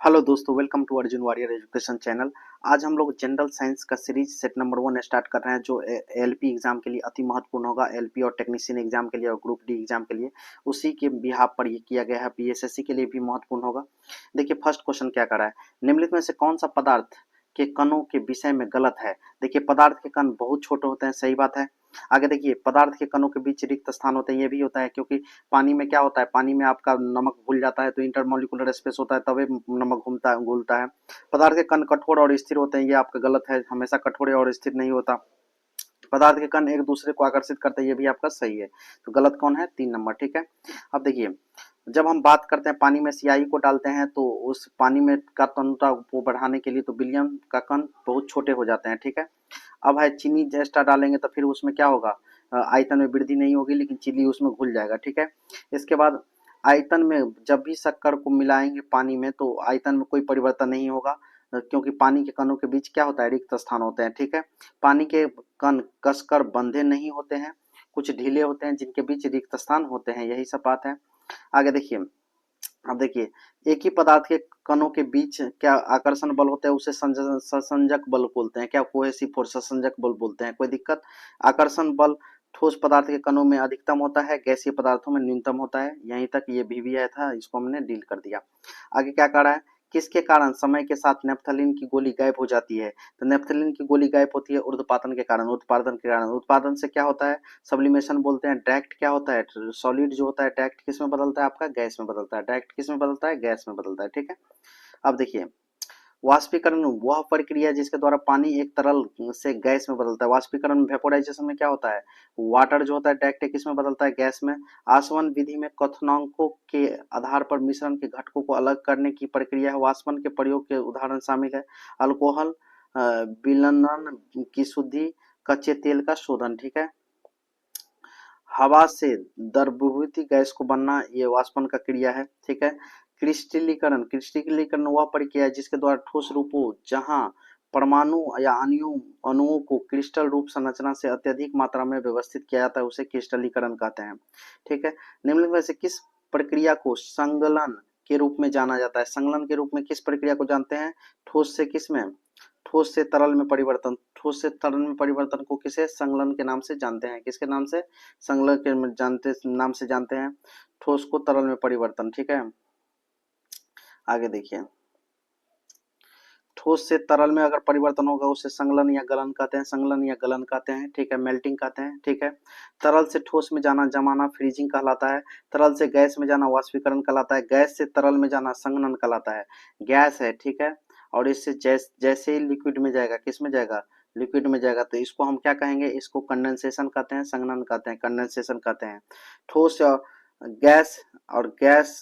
Hello दोस्तों, welcome to Arjun Warrior education channel. आज हम लोग जनरल साइंस का सीरीज सेट नंबर 1 स्टार्ट कर रहे हैं, जो एलपी एग्जाम के लिए अति महत्वपूर्ण होगा। एलपी और टेक्नीशियन एग्जाम के लिए और ग्रुप डी एग्जाम के लिए उसी के बिहाफ पर ये किया गया है। पीएसएससी के लिए भी महत्वपूर्ण होगा। देखिए फर्स्ट क्वेश्चन क्या कर रहा है, निम्नलिखित में से कौन सा पदार्थ के कणों के विषय में गलत है। देखिए पदार्थ के कण बहुत छोटे होते हैं, सही बात है। आगे देखिए पदार्थ के कणों के बीच रिक्त स्थान होते हैं, ये भी होता है, क्योंकि पानी में क्या होता है, पानी में आपका नमक घुल जाता है तो इंटरमोलिकुलर स्पेस होता है, तभी नमक घुलता है। पदार्थ के कण कठोर और स्थिर होते हैं, ये आपका गलत है, हमेशा कठोर और स्थिर नहीं होता। पदार्थ के कण एक दूसरे को आकर्षित करते हैं, ये भी आपका सही है। तो गलत कौन है, 3 नंबर, ठीक है। अब देखिए जब हम बात करते हैं पानी में सियाही को डालते हैं तो उस पानी में का तंत्रता को बढ़ाने के लिए तो विलियम का कण बहुत छोटे हो जाते हैं, ठीक है। अब है चीनी एस्टर डालेंगे तो फिर उसमें क्या होगा, आयतन में वृद्धि नहीं होगी, लेकिन चीनी उसमें घुल जाएगा, ठीक है। इसके बाद आयतन में जब भी शक्कर को मिलाएंगे पानी में तो आयतन में कोई परिवर्तन नहीं होगा, क्योंकि पानी के कणों के बीच क्या होता है, रिक्त स्थान होते हैं, ठीक है। पानी के कण कसकर बंधे नहीं होते हैं, कुछ ढीले होते हैं जिनके बीच रिक्त स्थान होते हैं, यही सब बात है। आगे देखिए, अब देखिए एक ही पदार्थ के कणों के बीच क्या आकर्षण बल होता है, उसे ससंजक बल बोलते हैं। क्या कोहेसिव फोर्स, ससंजक बल बोलते हैं। कोई दिक्कत, आकर्षण बल ठोस पदार्थ के कणों में अधिकतम होता है, गैसीय पदार्थों में न्यूनतम होता है। यहीं तक ये भी आया था, इसको हमने डील कर दिया। आगे क्या कह रहा है, किसके कारण समय के साथ नेप्थलीन की गोली गायब हो जाती है। तो नेप्थलीन की गोली गायब होती है ऊर्ध्वपातन के कारण, उत्पादन के कारण। उत्पादन से क्या होता है, सब्लिमेशन बोलते हैं। डायरेक्ट क्या होता है, सॉलिड जो होता है डायरेक्ट किस में बदलता है, आपका गैस में बदलता है। डायरेक्ट किस में बदलता है, गैस में बदलता है, ठीक है। अब देखिए वाष्पीकरण वह प्रक्रिया है जिसके द्वारा पानी एक तरल से गैस में बदलता है। वाष्पीकरण वेपोराइजेशन में क्या होता है, वाटर जो होता है डायरेक्ट किस में बदलता है, गैस में। आसवन विधि में क्वथनांकों के आधार पर मिश्रण के घटकों को अलग करने की प्रक्रिया है। वाष्पन के प्रयोग के उदाहरण शामिल है अल्कोहल विलयन की शुद्धि, कच्चे तेल का शोधन, ठीक है। हवा से द्रवभूति गैस को बनना, ये वाष्पन का क्रिया है, ठीक है। क्रिस्टलीकरण, क्रिस्टलीकरण वह प्रक्रिया है जिसके द्वारा ठोस रूपों जहां परमाणु या अणुओं को क्रिस्टल रूप संरचना से अत्यधिक मात्रा में व्यवस्थित किया जाता है, उसे क्रिस्टलीकरण कहते हैं, ठीक है। निम्नलिखित में से किस प्रक्रिया को संगलन के रूप में जाना जाता है। संगलन के रूप में किस प्रक्रिया को जानते हैं, ठोस से किस में, ठोस से तरल में परिवर्तन। ठोस से तरल में परिवर्तन को किसे संगलन के नाम से जानते हैं, किसके नाम से, संगलन के नाम से जानते हैं, ठोस को तरल में परिवर्तन, ठीक है। आगे देखिए ठोस से तरल में अगर परिवर्तन होगा उसे संगलन या गलन कहते हैं, संगलन या गलन कहते हैं, ठीक है। मेल्टिंग कहते हैं, ठीक है। तरल से ठोस में जाना जमाना फ्रीजिंग कहलाता है। तरल से गैस में जाना वाष्पीकरण कहलाता है। गैस से तरल में जाना संघनन कहलाता है। गैस है, ठीक है, और इससे जैसे ही लिक्विड में जाएगा, किस में जाएगा, लिक्विड में जाएगा, तो इसको हम क्या कहेंगे, इसको कंडेंसेशन कहते हैं, संघनन कहते हैं, कंडेंसेशन कहते हैं। ठोस गैस और गैस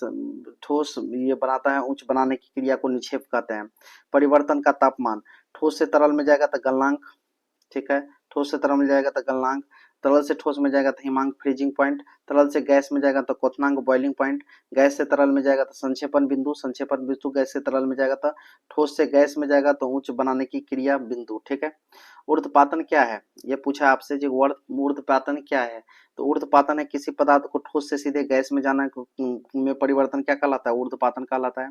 ठोस ये बनाता है, उच्च बनाने की क्रिया को निक्षेप कहते हैं। परिवर्तन का तापमान, ठोस से तरल में जाएगा तो गलनांक, ठीक है। ठोस से तरल में जाएगा तो गलनांक, तरल से ठोस में जाएगा तो हिमांक फ्रीजिंग पॉइंट, तरल से गैस में जाएगा तो क्वथनांक बॉइलिंग पॉइंट, गैस से तरल में जाएगा तो संक्षेपण बिंदु, संक्षेपण बिंदु गैस से तरल में जाएगा तो ठोस से गैस में जाएगा तो उच्च बनाने की क्रिया बिंदु, ठीक है। ऊर्ध्वपातन क्या है, ये पूछा आपसे जी, ऊर्ध्वपातन क्या है। तो ऊर्ध्वपातन है किसी पदार्थ को ठोस से सीधे गैस में जाना में परिवर्तन क्या कहलाता है, ऊर्ध्वपातन कहलाता है।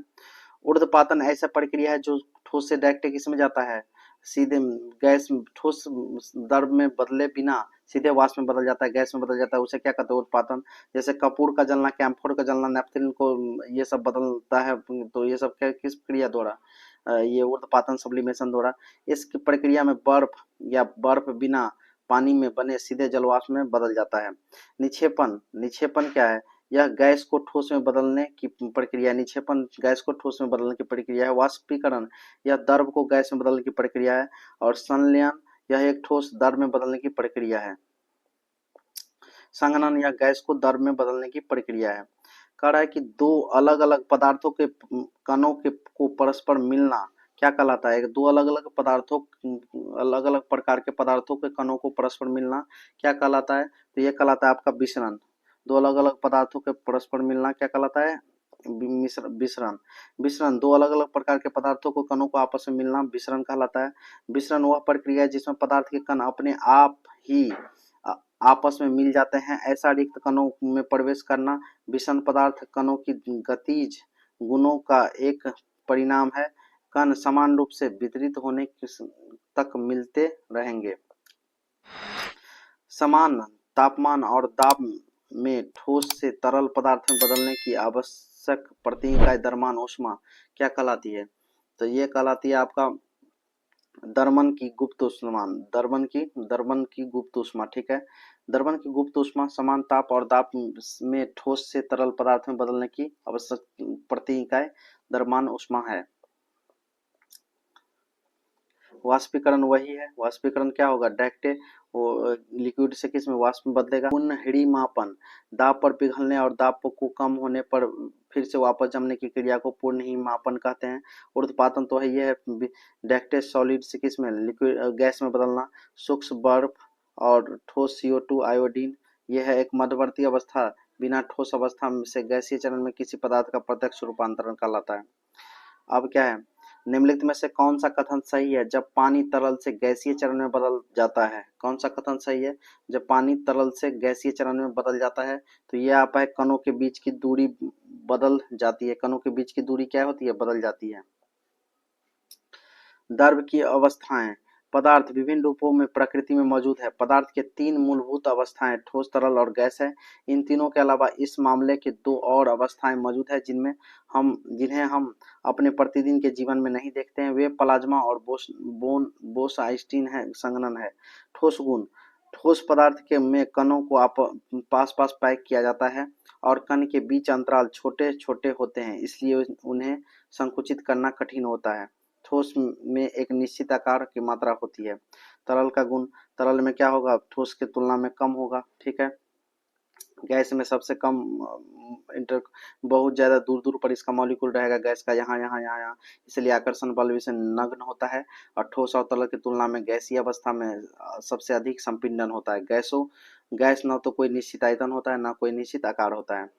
ऊर्ध्वपातन ऐसा प्रक्रिया है जो ठोस से डायरेक्ट किस में जाता है, सीधे गैस, ठोस द्रव में बदले बिना सीधे वाष्प में बदल जाता है, गैस में बदल जाता है, उसे क्या कहते हैं, उत्पादन। जैसे कपूर का जलना, कैम्फोर का जलना, नेपथलीन को ये सब बदलता है, तो ये सब क्या किस क्रिया द्वारा, ये ऊर्ध्वपातन सब्लिमेशन द्वारा। इस प्रक्रिया में बर्फ या बर्फ बिना पानी में बने सीधे जलवाष्प में बदल जाता है। निक्षेपण, निक्षेपण क्या है, यह गैस को ठोस में बदलने की प्रक्रिया, निक्षेपण गैस को ठोस में बदलने की प्रक्रिया है। वाष्पीकरण यह द्रव को गैस में बदलने की प्रक्रिया है। और संलयन यह एक ठोस द्रव में बदलने की प्रक्रिया है। संघनन या गैस को द्रव में बदलने की प्रक्रिया है। कह रहा है कि दो अलग अलग पदार्थों के कणों के को परस्पर मिलना क्या कहलाता है, दो अलग अलग पदार्थों, अलग अलग प्रकार के पदार्थों के कणों को परस्पर मिलना क्या कहलाता है, तो ये कहलाता है आपका विसरण। दो अलग अलग पदार्थों के परस्पर मिलना क्या कहलाता है, विसरण। विसरण दो अलग अलग प्रकार के पदार्थों को कणों को आपस में मिलना विसरण कहलाता है। विसरण वह प्रक्रिया है जिसमें पदार्थ के कण अपने आप ही आपस में मिल जाते हैं, ऐसा रिक्त कणों में प्रवेश करना। विषम पदार्थ कणों की गतिज गुणों का एक परिणाम है। कण समान रूप से वितरित होने तक मिलते रहेंगे। समान तापमान और दाब में ठोस से तरल पदार्थ में बदलने की आवश्यक प्रति इकाई द्रव्यमान ऊष्मा क्या कहलाती है? तो ये कहलाती है आपका दर्पण की गुप्त ऊष्मा। दर्पण की गुप्त ऊष्मा, ठीक है। दर्पण की गुप्त ऊष्मा समान ताप और दाब में ठोस से तरल पदार्थ में बदलने की आवश्यक प्रति इकाई द्रव्यमान ऊष्मा है। वाष्पीकरण वही है। वाष्पीकरण क्या होगा? डायरेक्ट वो लिक्विड से किस में वाष्प में बदलेगा। पुनः मापन दाब पर पिघलने और दाब को कम होने पर फिर से वापस जमने की क्रिया को पूर्ण मापन कहते हैं। ऊर्ध्वपातन तो है ये है डायरेक्ट सॉलिड से किस में लिक्विड गैस में बदलना। सूक्ष्म बर्फ और ठोस CO2 आयोडीन यह है एक मध्यवर्ती अवस्था बिना ठोस अवस्था से गैसीय चरण में किसी पदार्थ का प्रत्यक्ष रूपांतरण कहलाता है। अब क्या है? निम्नलिखित में से कौन सा कथन सही है जब पानी तरल से गैसीय चरण में बदल जाता है? कौन सा कथन सही है जब पानी तरल से गैसीय चरण में बदल जाता है? तो ये आप है कणों के बीच की दूरी बदल जाती है। कणों के बीच की दूरी क्या होती है? बदल जाती है। द्रव की अवस्थाएं पदार्थ विभिन्न रूपों में प्रकृति में मौजूद है। पदार्थ के तीन मूलभूत अवस्थाएं ठोस, तरल और गैस है। इन तीनों के अलावा इस मामले के दो और अवस्थाएं मौजूद है जिन्हें हम अपने प्रतिदिन के जीवन में नहीं देखते हैं। वे प्लाज्मा और बोस-आइंस्टीन है संघनन है। ठोस गुण ठोस पदार्थ के में कणों को पास पास पैक किया जाता है और कण के बीच अंतराल छोटे छोटे होते हैं, इसलिए उन्हें संकुचित करना कठिन होता है। ठोस में एक निश्चित आकार की मात्रा होती है। तरल का गुण तरल में क्या होगा? ठोस की तुलना में कम होगा, ठीक है। गैस में सबसे कम बहुत ज्यादा दूर दूर पर इसका मॉलिक्यूल रहेगा गैस का, यहाँ यहाँ यहाँ यहाँ, इसलिए आकर्षण बल से नग्न होता है। और ठोस और तरल की तुलना में गैसीय अवस्था में सबसे अधिक संपीड़न होता है। गैस न तो कोई निश्चित आयतन होता है, न कोई निश्चित आकार होता है।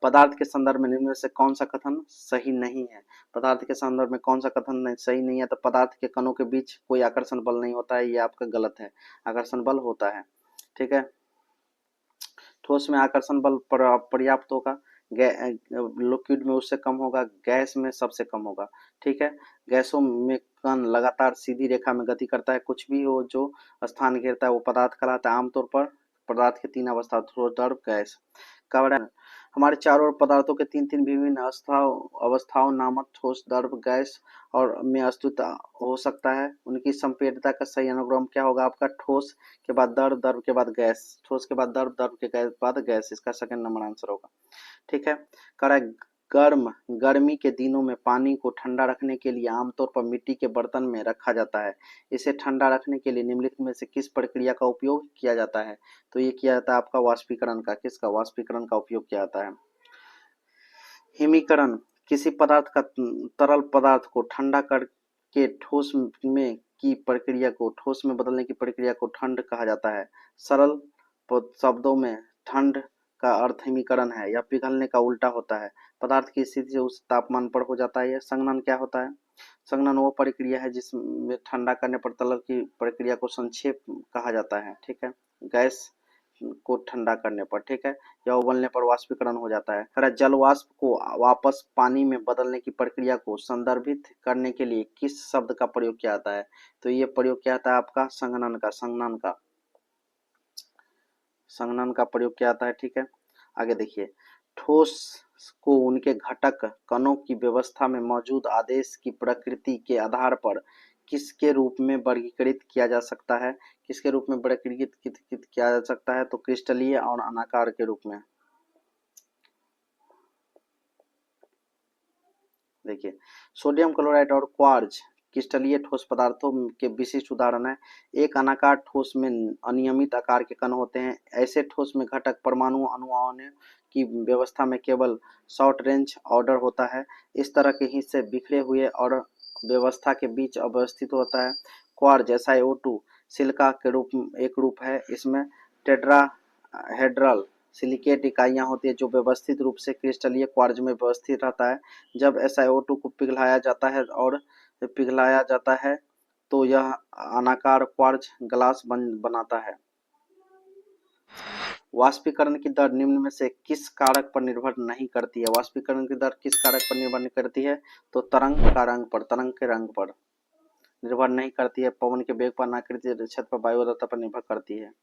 पदार्थ के संदर्भ में निम्न में से कौन सा कथन सही नहीं है? पदार्थ के संदर्भ में कौन सा कथन सही नहीं है? तो पदार्थ के कणों के बीच कोई आकर्षण बल नहीं होता है, ये आपका गलत है। आकर्षण बल होता है, ठीक है। ठोस में आकर्षण बल पर्याप्त होगा, लिक्विड में उससे कम होगा, गैस में सबसे कम होगा, ठीक है। गैसों में कण लगातार सीधी रेखा में गति करता है। कुछ भी हो जो स्थान घेरता है वो पदार्थ कहलाता है। आमतौर पर पदार्थ के तीन अवस्था ठोस, द्रव, गैस। कार्बन हमारे चारों ओर पदार्थों के तीन तीन विभिन्न अवस्थाओं नामक ठोस, द्रव, गैस और में अस्तित्व हो सकता है। उनकी संपीड़ितता का सही अनुक्रम क्या होगा आपका? ठोस के बाद द्रव, द्रव के बाद गैस, ठोस के बाद द्रव, द्रव के बाद गैस। इसका सेकंड नंबर आंसर होगा, ठीक है। गर्मी के दिनों में पानी को ठंडा रखने के लिए आमतौर पर मिट्टी के बर्तन में रखा जाता है। इसे ठंडा रखने के लिए निम्नलिखित में से किस प्रक्रिया का उपयोग किया जाता है? तो ये किया जाता है आपका वाष्पीकरण का। किसका? वाष्पीकरण का उपयोग किया जाता है। हिमीकरण किसी पदार्थ का तरल पदार्थ को ठंडा करके ठोस में की प्रक्रिया को ठोस में बदलने की प्रक्रिया को ठंड कहा जाता है। सरल शब्दों में ठंड का अर्थ हिमीकरण है। यह पिघलने का उल्टा होता है। पदार्थ की स्थिति से उस तापमान पर हो जाता है। यह संघनन क्या होता है? संघनन वो प्रक्रिया है जिसमें ठंडा करने पर तरल की प्रक्रिया को संक्षेप कहा जाता है, ठीक है। गैस को ठंडा करने पर, ठीक है, या उबलने पर वाष्पीकरण हो जाता है। जल वाष्प को वापस पानी में बदलने की प्रक्रिया को संदर्भित करने के लिए किस शब्द का प्रयोग किया जाता है? तो ये प्रयोग किया जाता है आपका संघनन का। संघनन का प्रयोग किया जाता है, ठीक है। आगे देखिए, ठोस को उनके घटक कणों की व्यवस्था में मौजूद आदेश की प्रकृति के आधार पर किसके रूप में वर्गीकृत किया जा सकता है? किसके रूप में वर्गीकृत किया जा सकता है? तो क्रिस्टलीय और अनाकार के रूप में। देखिए, सोडियम क्लोराइड और क्वार्ज क्रिस्टलीय ठोस पदार्थों के विशिष्ट उदाहरण है। एक अनाकार ठोस में अनियमित आकार के कण होते हैं। ऐसे ठोस में घटक परमाणु अणुओं की व्यवस्था में केवल शॉर्ट रेंज ऑर्डर होता है। इस तरह के हिस्से बिखरे हुए और व्यवस्था के बीच अवस्थित होता है। क्वार्ज SiO2 सिलिका के एक रूप है। इसमें टेट्राहेड्रल सिलिकेट इकाइयां होती है जो व्यवस्थित रूप से क्रिस्टलीय क्वार्ज में व्यवस्थित रहता है। जब SiO2 को पिघलाया जाता है तो यह अनाकार क्वार्ज ग्लास बनाता है। वाष्पीकरण की दर निम्न में से किस कारक पर निर्भर नहीं करती है? वाष्पीकरण की दर किस कारक पर निर्भर नहीं करती है? तो तरंग का रंग पर, तरंग के रंग पर निर्भर नहीं करती है। पवन के वेग पर, आकृति, छत पर, वायु आर्द्रता पर निर्भर करती है।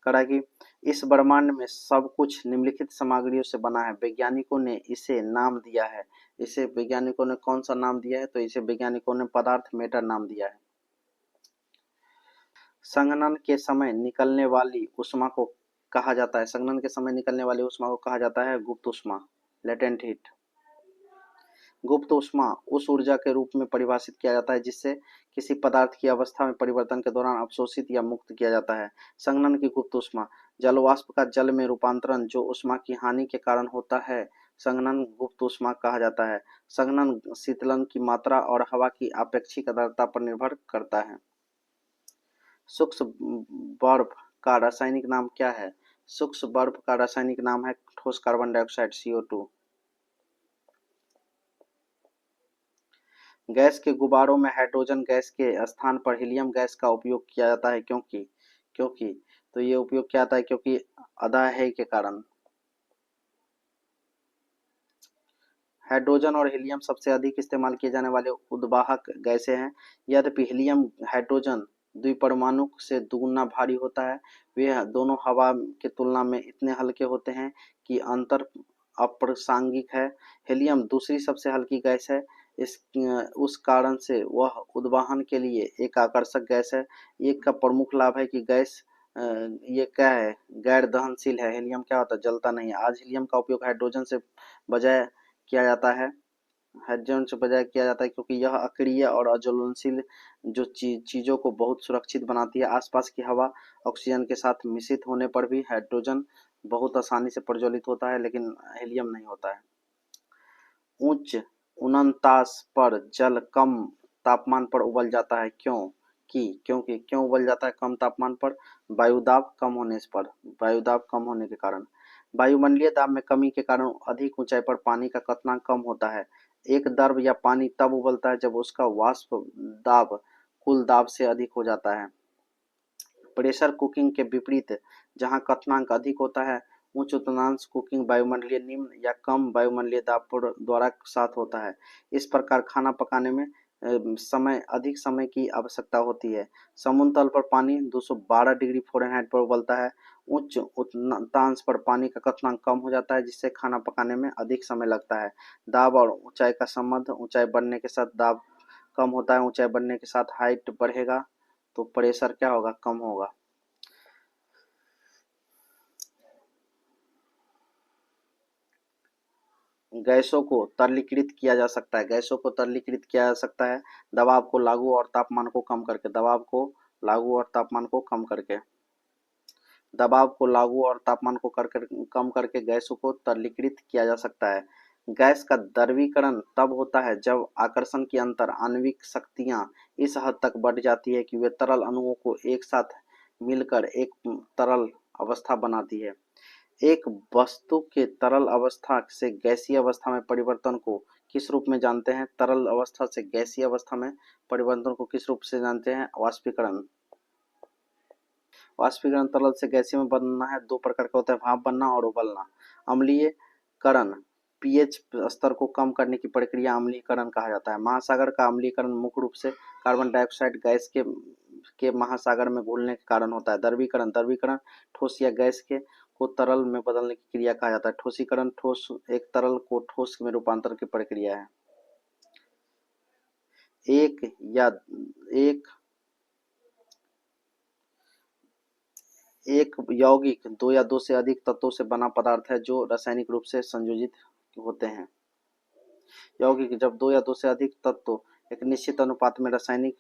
करा कि इस ब्रह्मांड में सब कुछ निम्नलिखित सामग्रियों से बना है। वैज्ञानिकों ने इसे नाम दिया है। इसे वैज्ञानिकों ने कौन सा नाम दिया है? तो इसे वैज्ञानिकों ने पदार्थ मैटर नाम दिया है। संघनन के समय निकलने वाली ऊष्मा को कहा जाता है, संघनन के समय निकलने वाली ऊष्मा को कहा जाता है गुप्त ऊष्मा, लेटेंट हीट। गुप्त ऊष्मा उस ऊर्जा के रूप में परिभाषित किया जाता है जिससे किसी पदार्थ की अवस्था में परिवर्तन के दौरान अवशोषित या मुक्त किया जाता है। संघनन की गुप्त ऊष्मा, जलवाष्प का जल में रूपांतरण जो ऊष्मा की हानि के कारण होता है, संघनन गुप्त ऊष्मा कहा जाता है। संघनन शीतलन की मात्रा और हवा की आपेक्षिक आर्द्रता पर निर्भर करता है। सूक्ष्म बर्फ का रासायनिक नाम क्या है? सूक्ष्म बर्फ का रासायनिक नाम है ठोस कार्बन डाइऑक्साइड, CO2। गैस के गुब्बारों में हाइड्रोजन गैस के स्थान पर हीलियम गैस का उपयोग किया जाता है क्योंकि क्योंकि तो ये उपयोग किया जाता है क्योंकि अदाहय के कारण। हाइड्रोजन और हीलियम सबसे अधिक इस्तेमाल किए जाने वाले उद्वाहक गैसें हैं। यद्यपि हीलियम हाइड्रोजन द्विपरमाणु से दुगुना भारी होता है, वे दोनों हवा की तुलना में इतने हल्के होते हैं कि अंतर अप्रासंगिक है। हीलियम दूसरी सबसे हल्की गैस है, इस उस कारण से वह उद्वाहन के लिए एक आकर्षक गैस है। एक का प्रमुख लाभ है कि गैस ये क्या है, गैर दहनशील है। हीलियम क्या होता है, जलता नहीं है। आज हीलियम का उपयोग हाइड्रोजन से बजाय किया जाता है, हाइड्रोजन से बजाय किया जाता है क्योंकि यह अक्रिय और अज्वलनशील जो चीजों को बहुत सुरक्षित बनाती है। आसपास की हवा ऑक्सीजन के साथ मिश्रित होने पर भी हाइड्रोजन बहुत आसानी से प्रज्वलित होता है, लेकिन हीलियम नहीं होता है। उच्च उन्नतास पर जल कम तापमान पर उबल जाता है क्योंकि क्यों उबल जाता है कम तापमान पर? वायुदाब कम होने पर, वायुदाब कम होने के कारण। वायुमंडलीय दाब में कमी के कारण अधिक ऊंचाई पर पानी का क्वथनांक कम होता है। एक द्रव या पानी तब उबलता है जब उसका वाष्प दाब कुल दाब से अधिक हो जाता है। प्रेशर कुकिंग के विपरीत, जहां क्वथनांक अधिक होता है, उच्च उष्णांश कुकिंग वायुमंडलीय निम्न या कम वायुमंडलीय दाब द्वारा साथ होता है। इस प्रकार खाना पकाने में अधिक समय की आवश्यकता होती है। समुद्र तल पर पानी 212 डिग्री फ़ारेनहाइट पर उबलता है। उच्च उष्णांश पर पानी का क्वथनांक कम हो जाता है जिससे खाना पकाने में अधिक समय लगता है। दाब और ऊंचाई का संबंध, ऊंचाई बढ़ने के साथ दाब कम होता है, ऊंचाई बढ़ने के साथ हाइट बढ़ेगा तो प्रेशर क्या होगा, कम होगा। गैसों को तरलीकृत किया जा सकता है, गैसों को तरलीकृत किया जा सकता है दबाव को लागू और तापमान को कम करके, दबाव को लागू और तापमान को कम करके। दबाव को लागू और तापमान को कम करके गैसों को तरलीकृत किया जा सकता है। गैस का द्रवीकरण तब होता है जब आकर्षण की अंतर आणविक शक्तियां इस हद तक बढ़ जाती है कि वे तरल अणुओं को एक साथ मिलकर एक तरल अवस्था बनाती है। एक वस्तु के तरल अवस्था से गैसीय अवस्था में परिवर्तन को किस रूप में जानते हैं? तरल अवस्था से गैसीय अवस्था में परिवर्तन को किस रूप से जानते हैं? वाष्पीकरण। वाष्पीकरण तरल से गैसीय में बनना है, दो प्रकार का होता है, भाप बनना और उबलना। अम्लीयकरण पीएच स्तर को कम करने की प्रक्रिया अम्लीकरण कहा जाता है। महासागर का अम्लीकरण मुख्य रूप से कार्बन डाइऑक्साइड गैस के महासागर में घुलने के कारण होता है। द्रवीकरण द्रवीकरण ठोस या गैस के को तरल में बदलने की क्रिया कहा जाता है। ठोसीकरण ठोस एक तरल को ठोस में रूपांतर की प्रक्रिया है। एक या एक एक यौगिक दो या दो से अधिक तत्वों से बना पदार्थ है जो रासायनिक रूप से संयोजित होते हैं। यौगिक जब दो या दो से अधिक तत्व एक निश्चित अनुपात में रासायनिक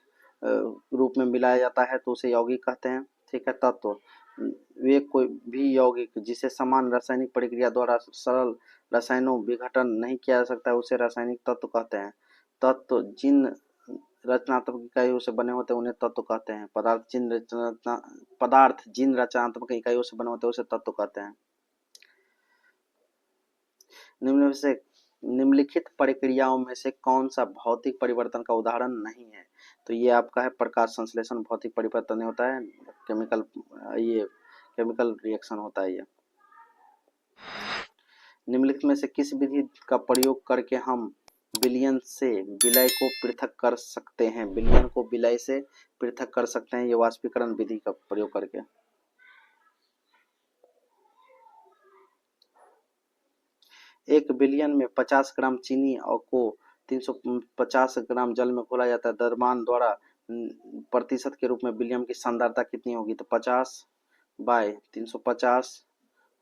रूप में मिलाया जाता है तो उसे यौगिक कहते हैं। ठीक है, तत्व वे कोई भी यौगिक जिसे समान रासायनिक प्रक्रिया द्वारा सरल रसायनों विघटन नहीं किया जा सकता है उसे रासायनिक तत्व कहते हैं। तत्व जिन रचनात्मक इकाइयों से बने होते हैं उन्हें तत्व कहते हैं। पदार्थ जिन रचनात्मक इकाइयों से बने होते हैं उसे तत्व कहते हैं। निम्नलिखित प्रक्रियाओं में से कौन सा भौतिक परिवर्तन का उदाहरण नहीं है? तो ये आपका है प्रकाश संश्लेषण, भौतिक परिवर्तन नहीं होता है। केमिकल ये केमिकल रिएक्शन होता है ये। निम्नलिखित में से किस विधि का प्रयोग करके हम विलयन से विलय को पृथक कर सकते हैं? विलयन को विलय से पृथक कर सकते हैं ये वाष्पीकरण विधि का प्रयोग करके। एक विलयन में 50 ग्राम चीनी और को 350 ग्राम जल में घोला जाता है। द्रव्यमान द्वारा प्रतिशत के रूप में विलयन की सांद्रता कितनी होगी? तो 50 बाय 350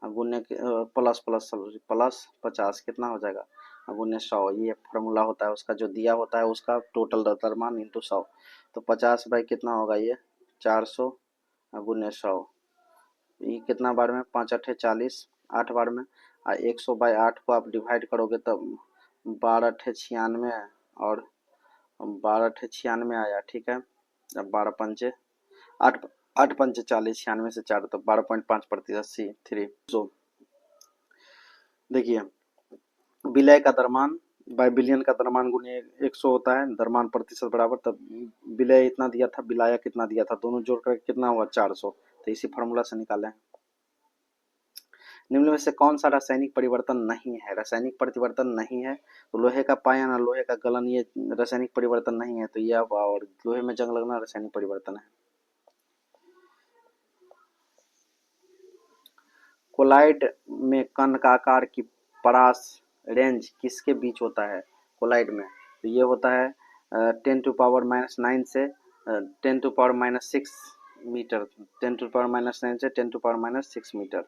गुने प्लस प्लस प्लस 50 कितना हो जाएगा? गुने 100। ये फार्मूला होता है उसका, जो दिया होता है उसका टोटल द्रव्यमान इंटू 100। तो 50 बाई कितना होगा? ये 400 गुने 100। ये कितना बार में? 5 8 40, 8 बार में। 100 बाई 8 को आप डिवाइड करोगे तब 12 8 96 और 12 8 96 आया, ठीक है। अब 12 पंचे 8 8 पंचे 40, 96 से 4 तो 12.5% C3। सो देखिए विलय का द्रव्यमान बाय विलयन का द्रव्यमान गुने 100 होता है, द्रव्यमान प्रतिशत बराबर, तब विलय इतना दिया था, विलायक कितना दिया था, दोनों जोड़ कर कितना हुआ? 400। तो इसी फार्मूला से निकाले। निम्न में से कौन सा रासायनिक परिवर्तन नहीं है? रासायनिक परिवर्तन नहीं है तो लोहे का पायन और लोहे का गलन ये रासायनिक परिवर्तन नहीं है, तो यह और लोहे में जंग लगना रासायनिक परिवर्तन है। कोलाइड में कण का आकार की परास रेंज किसके बीच होता है? कोलाइड में तो ये होता है 10⁻⁹ से 10⁻⁻6 मीटर, 10⁻⁹ से 10⁻⁻6 मीटर।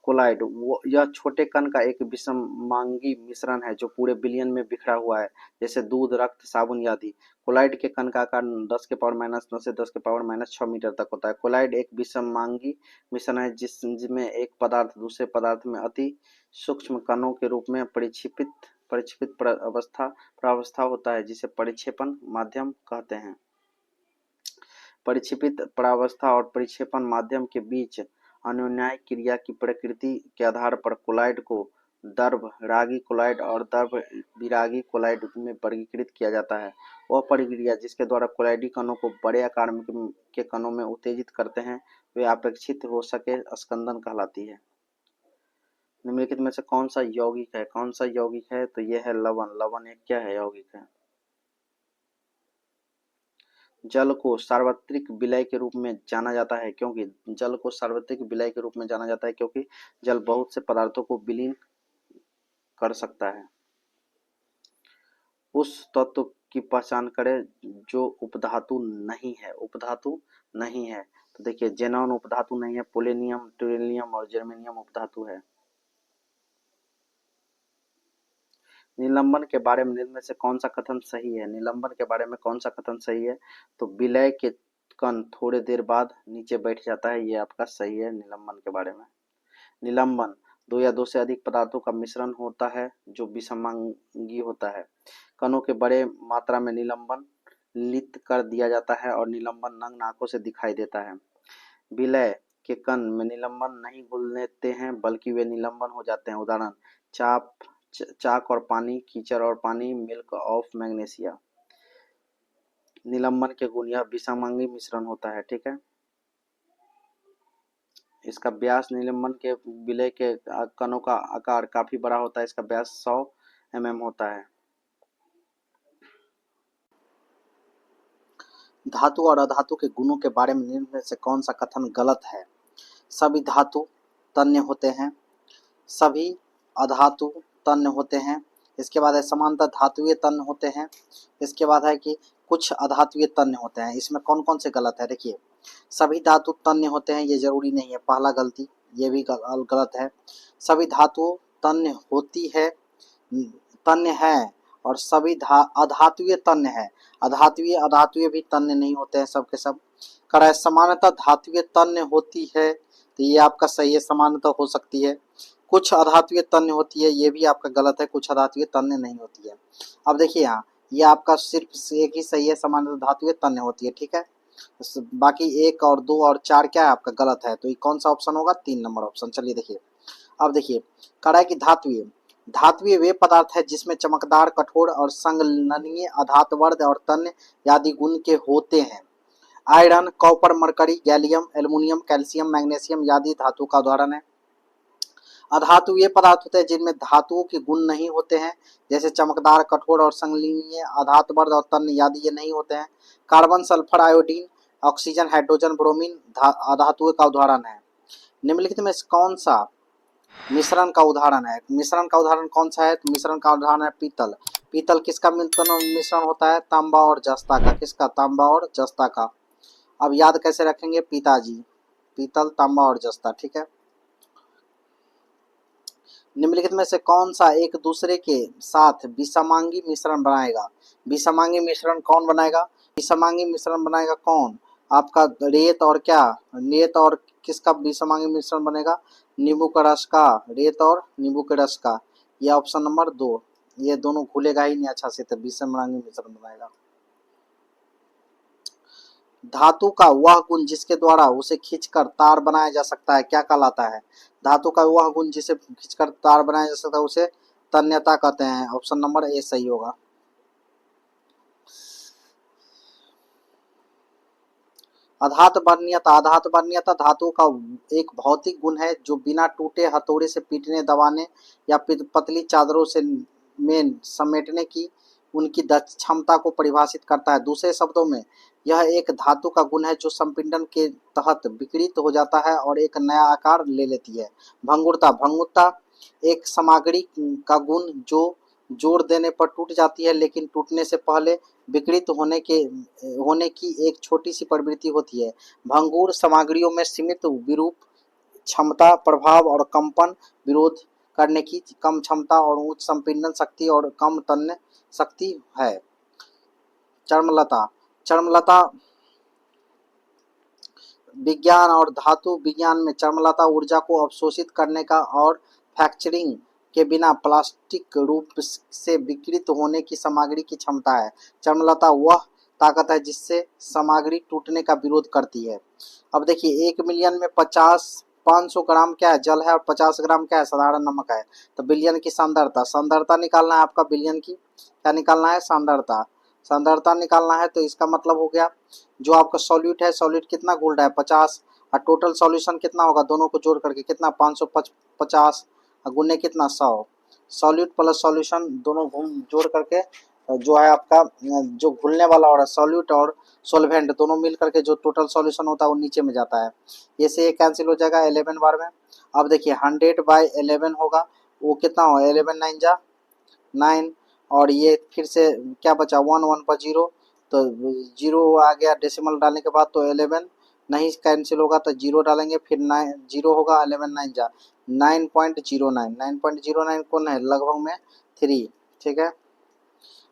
कोलाइड यह छोटे कण का एक विषमांगी मिश्रण है जो पूरे बिलियन में बिखरा हुआ है, जैसे दूध, रक्त, साबुन आदि। कोलाइड के कण का आकार 10⁻⁹ से 10⁻�6 मीटर तक होता है। कोलाइड एक विषमांगी मिश्रण है जिसमें एक पदार्थ दूसरे पदार्थ में अति सूक्ष्म कणों के रूप में परिक्षेपित प्रावस्था होता है, जिसे परिक्षेपण माध्यम कहते हैं। परिक्षेपित प्रावस्था और परिक्षेपण माध्यम के बीच अन्योन्यायिक क्रिया की प्रकृति के आधार पर कोलाइड को द्रव-रागी कोलाइड और द्रव-विरागी कोलाइड में वर्गीकृत किया जाता है। वह प्रक्रिया जिसके द्वारा कोलाइडी कणों को बड़े आकार के कणों में उत्तेजित करते हैं वे अपेक्षित हो सके स्कंदन कहलाती है। निम्नलिखित में से कौन सा यौगिक है? कौन सा यौगिक है? तो यह है लवण। लवण एक क्या है? यौगिक है। जल को सार्वत्रिक विलय के रूप में जाना जाता है क्योंकि जल को सार्वत्रिक विलय के रूप में जाना जाता है क्योंकि जल बहुत से पदार्थों को विलीन कर सकता है। उस तत्व की पहचान करें जो उपधातु नहीं है। उपधातु नहीं है तो देखिए जेनॉन उपधातु नहीं है, पोलेनियम, टुरिलियम और जर्मेनियम उपधातु है। निलंबन के बारे में निम्न में से कौन सा कथन सही है? निलंबन के बारे में कौन सा कथन सही है? तो विलय के कण थोड़े देर बाद नीचे बैठ जाता है, ये आपका सही है निलंबन के बारे में। निलंबन दो या दो से अधिक पदार्थों का मिश्रण होता है जो विषमांगी होता है। कणों के बड़े मात्रा में निलंबन लित कर दिया जाता है और निलंबन नग्न आंखों से दिखाई देता है। विलय के कण में निलंबन नहीं घुलते हैं बल्कि वे निलंबन हो जाते हैं। उदाहरण चाक और पानी, कीचड़ और पानी, मिल्क ऑफ मैग्नीशिया। निलंबन के गुण यह विषमांगी मिश्रण होता है, ठीक है। इसका व्यास निलंबन के विलय के कणों का आकार काफी बड़ा होता है, इसका व्यास 100 mm होता है। धातु और अधातु के गुणों के बारे में निम्न में से कौन सा कथन गलत है? सभी धातु तन्य होते हैं, सभी अधातु तन्य होते हैं। इसके बाद है समानतः धातुएं तन्य होते हैं। इसके बाद है कि कुछ अधातुएं तन्य होते हैं। इसमें कौन कौन से गलत है? देखिए सभी धातु तन्य होते हैं ये जरूरी नहीं है, पहला गलती ये भी गलत है। सभी धातु तन्य होती है, तन्य है, और सभी अधातुएं तन्य है। अधातुएं भी तन्य नहीं होते हैं सब के सब। कराए समानतः धातुएं तन्य होती है तो ये आपका सही है, समानतः हो सकती है। कुछ अधातुएं तन्य होती है ये भी आपका गलत है, कुछ अधातुएं तन्य नहीं होती है। अब देखिए यहाँ ये आपका सिर्फ एक ही सही है, समानतः धातुएं तन्य होती है, ठीक है। बाकी 1 और 2 और 4 क्या है आपका गलत है, तो ये कौन सा ऑप्शन होगा? 3 नंबर ऑप्शन। चलिए देखिए अब देखिए कड़ा की धातुएं वे पदार्थ है जिसमें चमकदार, कठोर और संलग्नीय अधातवर्ध और तन्य आदि गुण के होते हैं। Iron, copper, mercury, gallium, aluminium, calcium, magnesium आदि धातु का उदाहरण है। अधातु ये पदार्थ होते हैं जिनमें धातुओं के गुण नहीं होते हैं, जैसे चमकदार, कठोर और संलयनीय, अधातुवर्ध और तन्य आदि ये नहीं होते हैं। Carbon, sulphur, iodine, oxygen, hydrogen, bromine अधातुओं का उदाहरण है। निम्नलिखित में से कौन सा मिश्रण का उदाहरण है? मिश्रण का उदाहरण कौन सा है? तो मिश्रण का उदाहरण है पीतल। पीतल किसका मिश्रण होता है? तांबा और जस्ता का। किसका? तांबा और जस्ता का। अब याद कैसे रखेंगे? पिताजी, पीतल, तांबा और जस्ता। ठीक है। निम्नलिखित में से कौन सा एक दूसरे के साथ विषमांगी मिश्रण बनाएगा? विषमांगी मिश्रण कौन बनाएगा? विषमांगी मिश्रण बनाएगा कौन? आपका रेत और क्या? रेत और किसका विषमांगी मिश्रण बनेगा? नींबू का रस का। रेत और नींबू के रस का। यह ऑप्शन नंबर 2। ये दोनों घुलेगा ही नहीं अच्छा से, तो विषमांगी मिश्रण बनाएगा। धातु का वह गुण जिसके द्वारा उसे खींचकर तार बनाया जा सकता है क्या कहलाता है? धातु का वह गुण जिसे खींचकर तार बनाया जा सकता है उसे तन्यता कहते हैं। ऑप्शन नंबर ए सही होगा। अधात वर्णीयता। अधात वर्णीयता धातु का एक भौतिक गुण है जो बिना टूटे हथौड़े से पीटने, दबाने या पतली चादरों से में समेटने की उनकी क्षमता को परिभाषित करता है। दूसरे शब्दों में यह एक धातु का गुण है जो संपीड़न के तहत विकृत हो जाता है और एक नया आकार ले लेती है। भंगुरता। भंगुरता एक सामग्री का गुण जो जोर देने पर टूट जाती है लेकिन टूटने से पहले विकृत होने की एक छोटी सी प्रवृत्ति होती है। भंगुर सामग्रियों में सीमित विरूप क्षमता, प्रभाव और कंपन विरोध करने की कम क्षमता और उच्च संपीड़न शक्ति और कम तन्य शक्ति है। चर्मलता। चर्मलता विज्ञान और धातु विज्ञान में चर्मलता ऊर्जा को अवशोषित करने का और फ्रैक्चरिंग के बिना प्लास्टिक रूप से विकृत होने की सामग्री की क्षमता है। चर्मलता वह ताकत है जिससे सामग्री टूटने का विरोध करती है। अब देखिए 1 मिलियन में 500 ग्राम क्या है? जल है और 50 ग्राम क्या है? साधारण नमक है। तो बिलियन की सांद्रता। सांद्रता निकालना है आपका। बिलियन की क्या निकालना है? सांद्रता। सांद्रता निकालना है तो इसका मतलब हो गया जो आपका सॉल्यूट है, सॉल्यूट कितना घुल रहा है? 50 और टोटल सॉल्यूशन कितना होगा? दोनों को जोड़ करके कितना? 550 गुने कितना? 100। सॉल्यूट प्लस सॉल्यूशन दोनों जोड़ करके जो है आपका जो घुलने वाला और सॉल्यूट और सॉल्वेंट दोनों मिल करके जो टोटल सॉल्यूशन होता है वो नीचे में जाता है। ये से ये कैंसिल हो जाएगा 11 बार में। अब देखिए 100/11 होगा, वो कितना होगा? 11 9 जा 9 और ये फिर से क्या बचा? 1 पर 0 तो 0 आ गया डेसिमल डालने के बाद, तो 11 नहीं कैंसिल होगा तो 0 डालेंगे, फिर 9 0 होगा, 11 9 जा 9.09। 9.09 कौन है? लगभग में 3। ठीक है।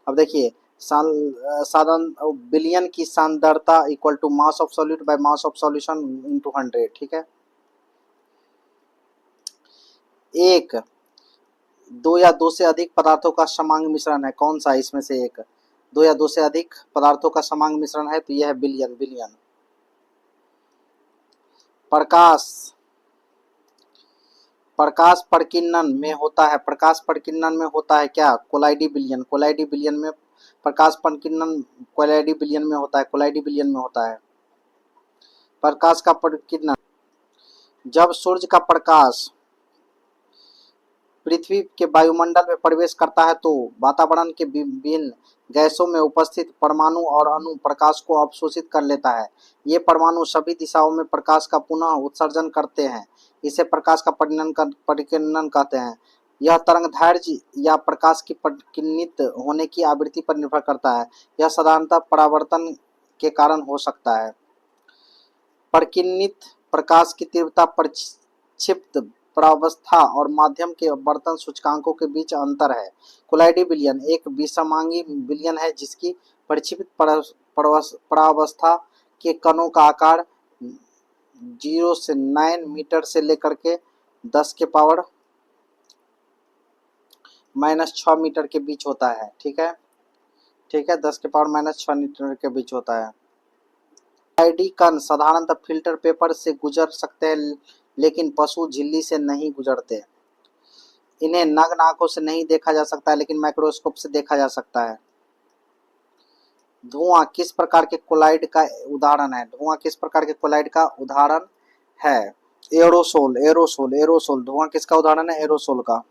अब देखिए साधारण बिलियन की सांद्रता equal to mass of solute by mass of solution into 100। ठीक है। एक, दो या दो से अधिक पदार्थों का समांग मिश्रण है। कौन सा इसमें से एक? 2 या 2 से अधिक पदार्थों का समांग मिश्रण है तो यह है बिलियन। बिलियन। प्रकाश। प्रकाश प्रकीर्णन में होता है। प्रकाश प्रकीर्णन में होता है क्या? कोलाइडी बिलियन। कोलाइडी बिलियन में प्रकाश प्रकीर्णन कोलाइडी बिलियन में होता है। कोलाइडी बिलियन में होता है प्रकाश का प्रकीर्णन। जब सूर्य का प्रकाश पृथ्वी के वायुमंडल में प्रवेश करता है तो वातावरण के विभिन्न गैसों में उपस्थित परमाणु और अणु प्रकाश को अवशोषित कर लेता है। ये परमाणु सभी दिशाओं में प्रकाश का पुनः उत्सर्जन करते हैं। इसे प्रकाश का परिकीर्णन कहते हैं। यह तरंगदैर्घ्य या प्रकाश की परिकीर्णित होने की आवृत्ति पर निर्भर करता है। यह साधारणतः परावर्तन के कारण हो सकता है। परिकीर्णित प्रकाश की तीव्रता प्रक्षिप्त प्रावस्था और माध्यम के अपवर्तन सूचकांकों के बीच अंतर है। कोलाइडी बिलियन एक विषमांगी बिलियन है जिसकी प्रक्षिप्त प्रावस्था के कणों का आकार 0 से 9 मीटर से लेकर के 10 के पावर -6 मीटर के बीच होता है। ठीक है। ठीक है, 10 के पावर -6 मीटर के बीच होता है। आईडी कण साधारणतः फिल्टर पेपर से गुजर सकते हैं लेकिन पशु झिल्ली से नहीं गुजरते। इन्हें नग्न आंखों से नहीं देखा जा सकता है लेकिन माइक्रोस्कोप से देखा जा सकता है। धुआं किस प्रकार के कोलाइड का उदाहरण है? धुआं किस प्रकार के कोलाइड का उदाहरण है? एरोसोल, एरोसोल, एरोसोल धुआं किसका उदाहरण है? एरोसोल का।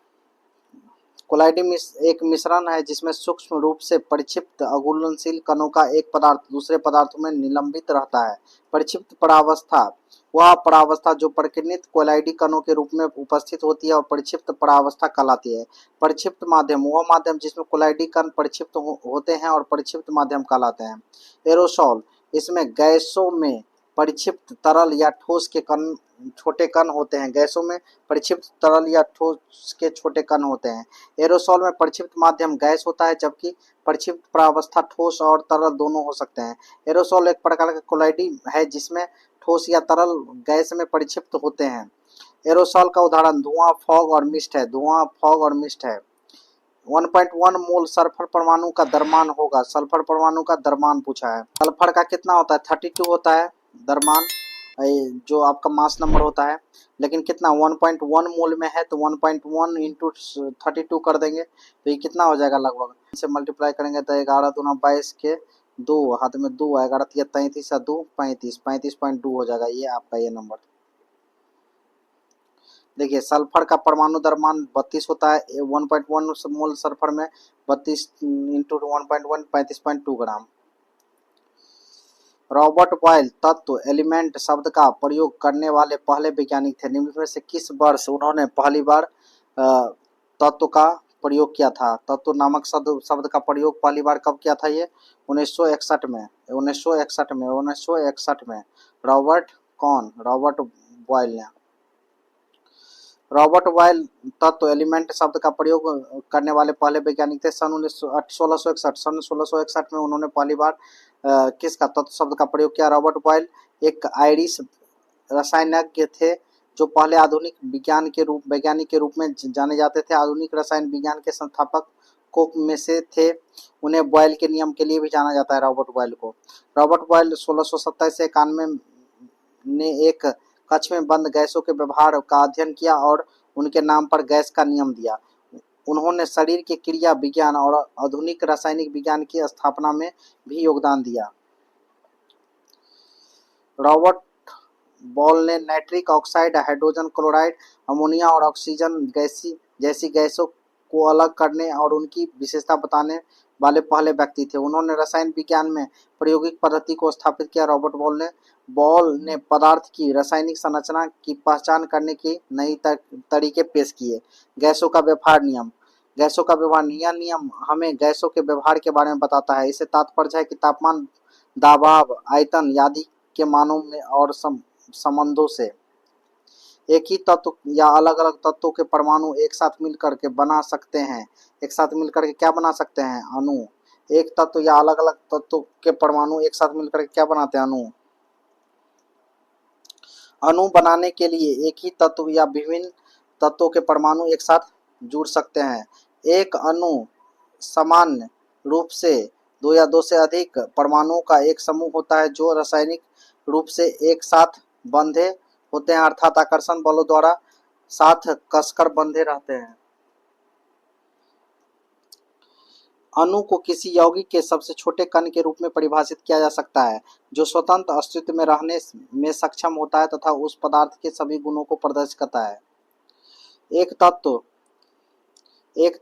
कोलाइड एक मिश्रण है जिसमें सूक्ष्म रूप से परिक्षिप्त अघुलनशील कणों का एक पदार्थ दूसरे पदार्थों में निलंबित रहता है। परिक्षिप्त परावस्था वह परावस्था जो प्रकीर्णित कोलाइडी कणों के रूप में उपस्थित होती है और परिक्षिप्त परावस्था कहलाती है। परिक्षिप्त माध्यम वह माध्यम जिसमें कोलाइडी कण परिक्षिप्त होते हैं और परिक्षिप्त माध्यम कहलाते हैं। एरोसोल इसमें गैसों में परिक्षिप्त तरल या ठोस के कण छोटे कण होते हैं। गैसों में परिक्षिप्त तरल या ठोस के छोटे कण होते हैं। एरोसोल में परिक्षिप्त माध्यम गैस होता है जबकि परिक्षिप्त परावस्था ठोस और तरल दोनों हो सकते हैं। एरोसोल एक प्रकार का कोलाइडी है जिसमें ठोस या तरल गैस में परिक्षिप्त होते हैं। एरोसोल का उदाहरण धुआं, फॉग और मिस्ट है। धुआं, फॉग और मिस्ट है। 1.1 मोल सल्फर परमाणु का द्रव्यमान होगा। सल्फर परमाणु का द्रव्यमान पूछा है। सल्फर का कितना होता है? 32 होता है द्रव्यमान, जो आपका मास नंबर होता है। लेकिन कितना 1.1 मोल में है तो 1.1 इंटू 32 कर देंगे तो ये कितना हो जाएगा? लगभग इसे मल्टीप्लाई करेंगे तो 11 दूना 22 के 2 हाथ में 2 आएगा, 33 2 35 35.2 हो जाएगा ये आपका ये नंबर। देखिए सल्फर का परमाणु द्रव्यमान 32 होता है। 1.1 मोल सल्फर में 32 इंटू 1.1 35.2 ग्राम। रॉबर्ट बॉयल तत्व एलिमेंट शब्द का प्रयोग करने वाले पहले वैज्ञानिक थे। निम्न में से किस वर्ष उन्होंने पहली बार तत्व का प्रयोग किया था? तत्व नामक शब्द का प्रयोग पहली बार कब किया था? ये 1961 में। 1961 में रॉबर्ट रॉबर्ट बॉयल ने। रॉबर्ट बॉयल तत्व एलिमेंट शब्द का प्रयोग करने वाले पहले वैज्ञानिक थे। सन 1661 में उन्होंने पहली बार किसका तत्व शब्द का प्रयोग किया? रॉबर्ट बॉयल एक आयरिश रसायनज्ञ थे जो पहले आधुनिक वैज्ञानिक के रूप में जाने जाते थे। आधुनिक रसायन विज्ञान के संस्थापक में से थे। उन्हें बॉयल के नियम के लिए भी जाना जाता है रॉबर्ट बॉयल को। रॉबर्ट बॉयल 1627 से 91 ने एक कक्ष में बंद गैसों के व्यवहार का अध्ययन किया और उनके नाम पर गैस का नियम दिया। उन्होंने शरीर के क्रिया विज्ञान और आधुनिक रासायनिक विज्ञान की स्थापना में भी योगदान दिया। रॉबर्ट बॉयल ने nitric oxide, hydrogen chloride, ammonia और ऑक्सीजन जैसी गैसों को अलग करने और उनकी विशेषता बताने वाले पहले व्यक्ति थे। उन्होंने रसायन विज्ञान में प्रायोगिक पद्धति को स्थापित किया। रॉबर्ट बॉयल ने पदार्थ की रासायनिक संरचना की पहचान करने की नई तरीके पेश किए। गैसों का व्यवहार नियम। गैसों का व्यवहार यह नियम हमें गैसों के व्यवहार के बारे में बताता है। इससे तात्पर्य है कि तापमान, दबाव, आयतन आदि के मानों में और संबंधों से एक ही तत्व या अलग अलग तत्वों के परमाणु एक साथ मिलकर के बना सकते हैं। एक साथ मिलकर के क्या बना सकते हैं? अणु। एक तत्व या अलग अलग तत्वों के परमाणु एक साथ मिलकर के क्या बनाते हैं? अणु। अणु बनाने के लिए एक ही तत्व या विभिन्न तत्वों के परमाणु एक साथ जुड़ सकते हैं। एक अणु सामान्य रूप से 2 या 2 से अधिक परमाणुओं का एक समूह होता है जो रासायनिक रूप से एक साथ बंधे होते हैं, अर्थात आकर्षण बलों द्वारा साथ कसकर बंधे रहते हैं। अणु को किसी यौगिक के सबसे छोटे कण के रूप में परिभाषित किया जा सकता है जो स्वतंत्र अस्तित्व में रहने में सक्षम होता है तथा उस पदार्थ के सभी गुणों को प्रदर्शित करता है। एक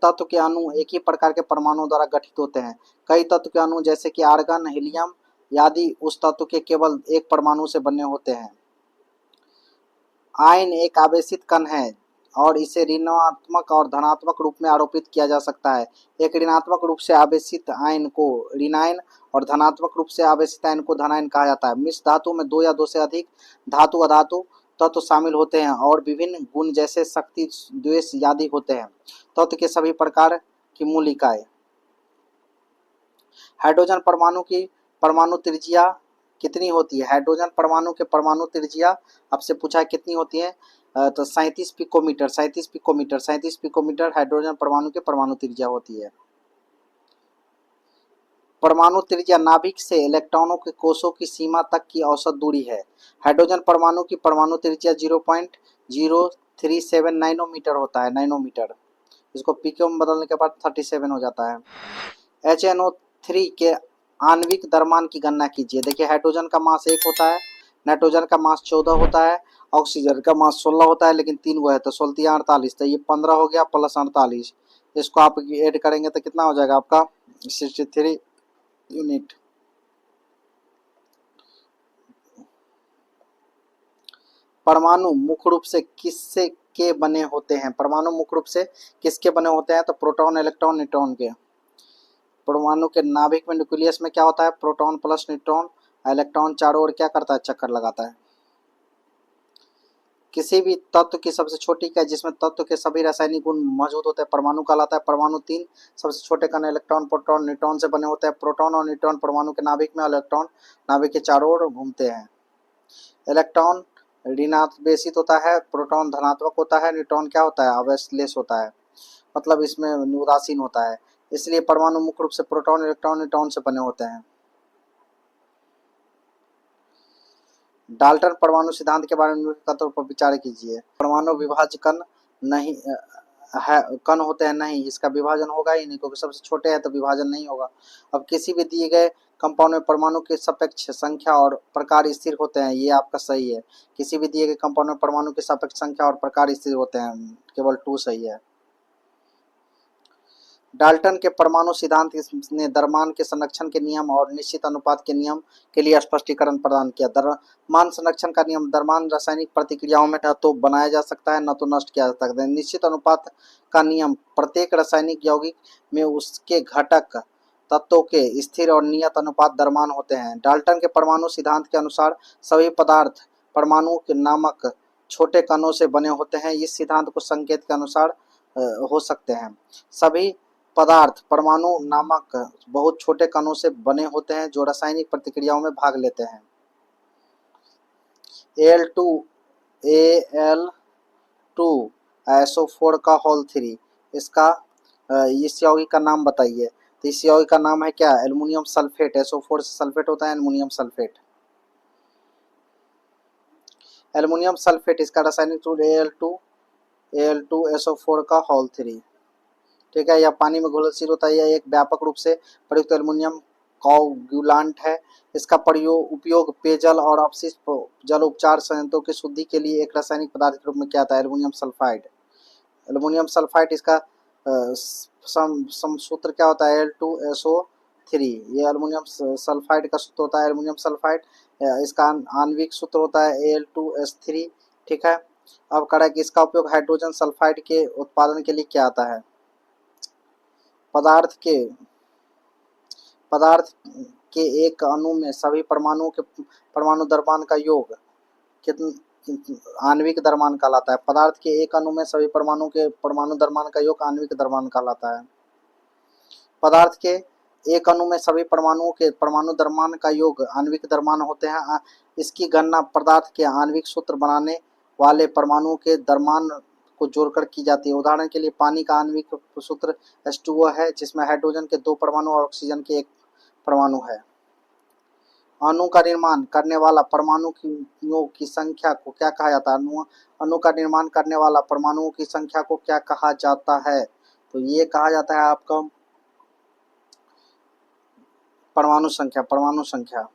तत्व के अणु एक ही प्रकार के परमाणुओं द्वारा गठित होते हैं। कई तत्व के अणु जैसे कि आर्गन, हीलियम आदि उस तत्व के केवल एक परमाणु से बने होते हैं। आयन एक आवेशित कण है और इसे ऋणात्मक और धनात्मक रूप में आरोपित किया जा सकता है। एक ऋणात्मक रूप से आवेशित आयन को ऋणायन और धनात्मक रूप से आवेशित आयन को धनायन कहा जाता है। मिश्र धातु में 2 या 2 से अधिक धातु अधातु तत्व शामिल होते हैं और विभिन्न गुण जैसे शक्ति, द्वेष आदि होते हैं। तत्व के सभी प्रकार की मूल इकाई। हाइड्रोजन परमाणु की परमाणु त्रिज्या कितनी होती है? हाइड्रोजन परमाणु के परमाणु त्रिज्या आपसे पूछा है कितनी होती है? तो 37 पिकोमीटर। 37 पिकोमीटर हाइड्रोजन परमाणु के परमाणु त्रिज्या होती है। परमाणु त्रिज्या नाभिक से इलेक्ट्रॉनों के कोषों की सीमा तक की औसत दूरी है। हाइड्रोजन परमाणु की परमाणु त्रिज्या 0.037 नैनोमीटर होता है। नैनोमीटर इसको पीके में बदलने के बाद 37 हो जाता है। HNO3 के आणविक द्रव्यमान की गणना कीजिए। देखिए हाइड्रोजन का मास 1 होता है, नाइट्रोजन का मास 14 होता है, ऑक्सीजन का मास 16 होता है, लेकिन 3 वो है तो 16 48, तो ये 15 हो गया प्लस 48, इसको आप ऐड करेंगे तो कितना हो जाएगा आपका 63 यूनिट। परमाणु मुख्य रूप से किससे के बने होते हैं? परमाणु मुख्य रूप से किसके बने होते हैं? तो प्रोटॉन, इलेक्ट्रॉन, न्यूट्रॉन के। परमाणु के नाभिक में न्यूक्लियस में क्या होता है? प्रोटॉन प्लस न्यूट्रॉन, इलेक्ट्रॉन चारों ओर क्या करता है? चक्कर लगाता है। किसी भी तत्व की सबसे छोटी इकाई जिसमें तत्व के सभी रासायनिक गुण मौजूद होते हैं परमाणु कहलाता है। परमाणु 3 सबसे छोटे कण इलेक्ट्रॉन, प्रोटॉन, न्यूट्रॉन से बने होते हैं। प्रोटॉन और न्यूट्रॉन परमाणु के नाभिक में, इलेक्ट्रॉन नाभिक के चारों ओर घूमते हैं। इलेक्ट्रॉन ऋणावेशित होता है, प्रोटॉन धनात्मक होता है, न्यूट्रॉन क्या होता है? आवेशलेस होता है, मतलब इसमें उदासीन होता है। इसलिए परमाणु मुख्य रूप से प्रोटॉन, इलेक्ट्रॉन, न्यूट्रॉन से बने होते हैं। डाल्टन परमाणु सिद्धांत के बारे में तत्व पर विचार कीजिए। परमाणु विभाज्य कण नहीं है, कण होते हैं नहीं, इसका विभाजन होगा ही नहीं क्योंकि सबसे छोटे हैं तो विभाजन नहीं होगा। अब किसी भी दिए गए कंपाउंड में परमाणु के सापेक्ष संख्या और प्रकार स्थिर होते हैं, ये आपका सही है। किसी भी दिए गए कंपाउंड में परमाणु के सापेक्ष संख्या और प्रकार स्थिर होते हैं, केवल 2 सही है। डाल्टन के परमाणु सिद्धांत ने द्रव्यमान के संरक्षण के नियम और निश्चित अनुपात के नियम के लिए स्पष्टीकरण प्रदान किया। द्रव्यमान संरक्षण का नियम द्रव्यमान रासायनिक प्रतिक्रियाओं में न तो बनाया जा सकता है न तो नष्ट किया जा सकता है। निश्चित अनुपात का नियम प्रत्येक रासायनिक यौगिक में उसके घटक तत्वों के स्थिर और नियत अनुपात द्रव्यमान होते हैं। डाल्टन के परमाणु सिद्धांत के अनुसार सभी पदार्थ परमाणु के नामक छोटे कणों से बने होते हैं। इस सिद्धांत को संकेत के अनुसार हो सकते हैं। सभी पदार्थ परमाणु नामक बहुत छोटे कणों से बने होते हैं जो रासायनिक प्रतिक्रियाओं में भाग लेते हैं। Al2 SO4 का होल 3, इसका इस यौगिक का नाम बताइए। तो इस यौगिक का नाम है क्या? Aluminium sulphate. SO4 से सल्फेट होता है एल्युमिनियम सल्फेट। एल्युमिनियम सल्फेट, इसका रासायनिक सूत्र Al2SO4 का होल 3। ठीक है, यह पानी में घुलनशील होता है। यह एक व्यापक रूप से प्रयुक्त एल्युमिनियम कोगुलांट है। इसका उपयोग पेयजल और अपशिष्ट जल उपचार संयंत्रों की शुद्धि के लिए एक रासायनिक पदार्थ के रूप में किया जाता है। एल्युमिनियम सल्फाइड, एल्युमिनियम सल्फाइड, इसका सूत्र क्या होता है? Al2SO3। ये एल्युमिनियम सल्फाइड का सूत्र होता है एल्युमिनियम सल्फाइड। इसका आणविक सूत्र होता है Al2S3। ठीक है, अब करें कि इसका उपयोग हाइड्रोजन सल्फाइड के उत्पादन के लिए किया जाता है। पदार्थ के एक अणु में सभी परमाणुओं के परमाणु द्रव्यमान का योग आणविक द्रव्यमान कहलाता है। पदार्थ के एक अणु में सभी परमाणु के परमाणु द्रव्यमान का योग आणविक द्रव्यमान कहलाता है। पदार्थ के एक अणु में सभी परमाणुओं के परमाणु द्रव्यमान का योग आणविक द्रव्यमान होते हैं। इसकी गणना पदार्थ के आणविक सूत्र बनाने वाले परमाणुओं के द्रव्यमान को जोड़कर की जाती है। उदाहरण के लिए पानी का आणविक सूत्र H2O है, जिसमें हाइड्रोजन के 2 परमाणु और ऑक्सीजन के 1 परमाणु है। अणु का निर्माण करने वाला परमाणुओं की संख्या को क्या कहा जाता है? अणु का निर्माण करने वाला परमाणुओं की संख्या को क्या कहा जाता है? तो ये कहा जाता है आपका परमाणु संख्या। परमाणु संख्या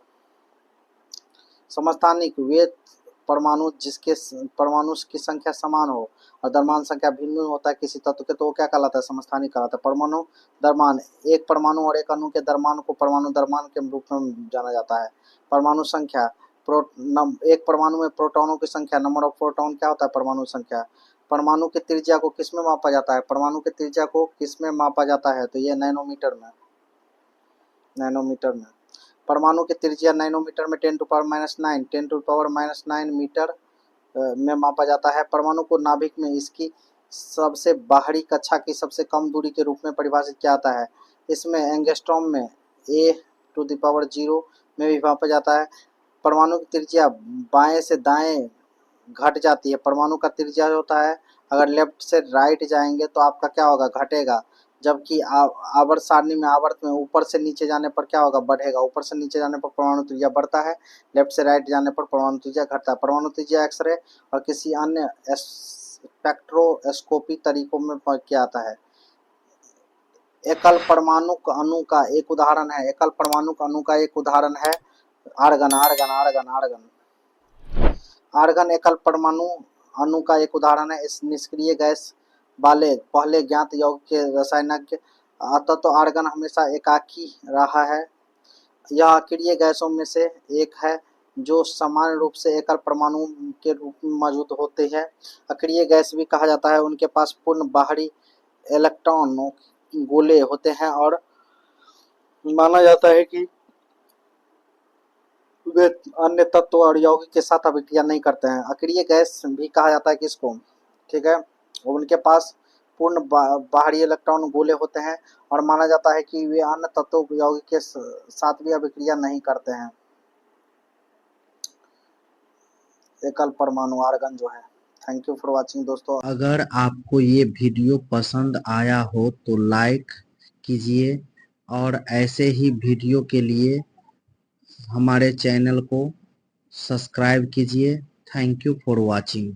समस्थानिक वे परमाणु जिसके परमाणु की संख्या समान हो और द्रव्यमान संख्या भिन्न होता है किसी तत्व के, तो वो क्या कहलाता है? समस्थानिक कहलाता है। परमाणु द्रव्यमान, एक परमाणु और एक अणु के द्रव्यमान को परमाणु द्रव्यमान के रूप में जाना जाता है। परमाणु संख्या, एक परमाणु में प्रोटॉनों की संख्या, नंबर ऑफ प्रोटॉन क्या होता है? परमाणु संख्या। परमाणु की त्रिज्या को किसमें मापा जाता है? परमाणु की त्रिज्या को किसमें मापा जाता है? तो ये नैनोमीटर में। नैनोमीटर में परमाणु की त्रिज्या नैनोमीटर में 10⁻⁹ मीटर में मापा जाता है। परमाणु को नाभिक में इसकी सबसे बाहरी कक्षा की सबसे कम दूरी के रूप में परिभाषित किया जाता है। इसमें एंगस्ट्रॉम में A⁻0 में भी मापा जाता है। परमाणु की त्रिज्या बाएं से दाएं घट जाती है। परमाणु का त्रिज्या होता है, अगर लेफ्ट से राइट जाएंगे तो आपका क्या होगा? घटेगा। जबकि आवर्त सारणी में आवर्त में ऊपर से नीचे जाने पर क्या होगा? बढ़ेगा। ऊपर से नीचे जाने पर परमाणु त्रिज्या बढ़ता है, लेफ्ट से राइट जाने पर परमाणु त्रिज्या घटता है। परमाणु त्रिज्या एक्सरे और किसी अन्य स्पेक्ट्रोस्कोपी तरीकों में किया जाता है। एकल परमाणु अणु का एक उदाहरण है, एकल परमाणु अणु का एक उदाहरण है argon. Argon argon argon argon एकल परमाणु अणु का एक उदाहरण है। इस निष्क्रिय गैस वाले पहले ज्ञात यौगिक के रासायनिक अतः तो आर्गन हमेशा एकाकी रहा है। यह अक्रिय गैसों में से एक है जो सामान्य रूप से एकल परमाणु के रूप में मौजूद होते हैं। अक्रिय गैस भी कहा जाता है। उनके पास पूर्ण बाहरी इलेक्ट्रॉन गोले होते हैं और माना जाता है कि वे अन्य तत्व और यौगिक के साथ अभिक्रिया नहीं करते हैं। अक्रिय गैस भी कहा जाता है किसको, ठीक है। उनके पास पूर्ण बाहरी इलेक्ट्रॉन गोले होते हैं और माना जाता है कि वे अन्य तत्व यौगिक के साथ भी अभिक्रिया नहीं करते हैं। एकल परमाणु आर्गन जो है। थैंक यू फॉर वाचिंग दोस्तों। अगर आपको ये वीडियो पसंद आया हो तो लाइक कीजिए और ऐसे ही वीडियो के लिए हमारे चैनल को सब्सक्राइब कीजिए। Thank you for watching.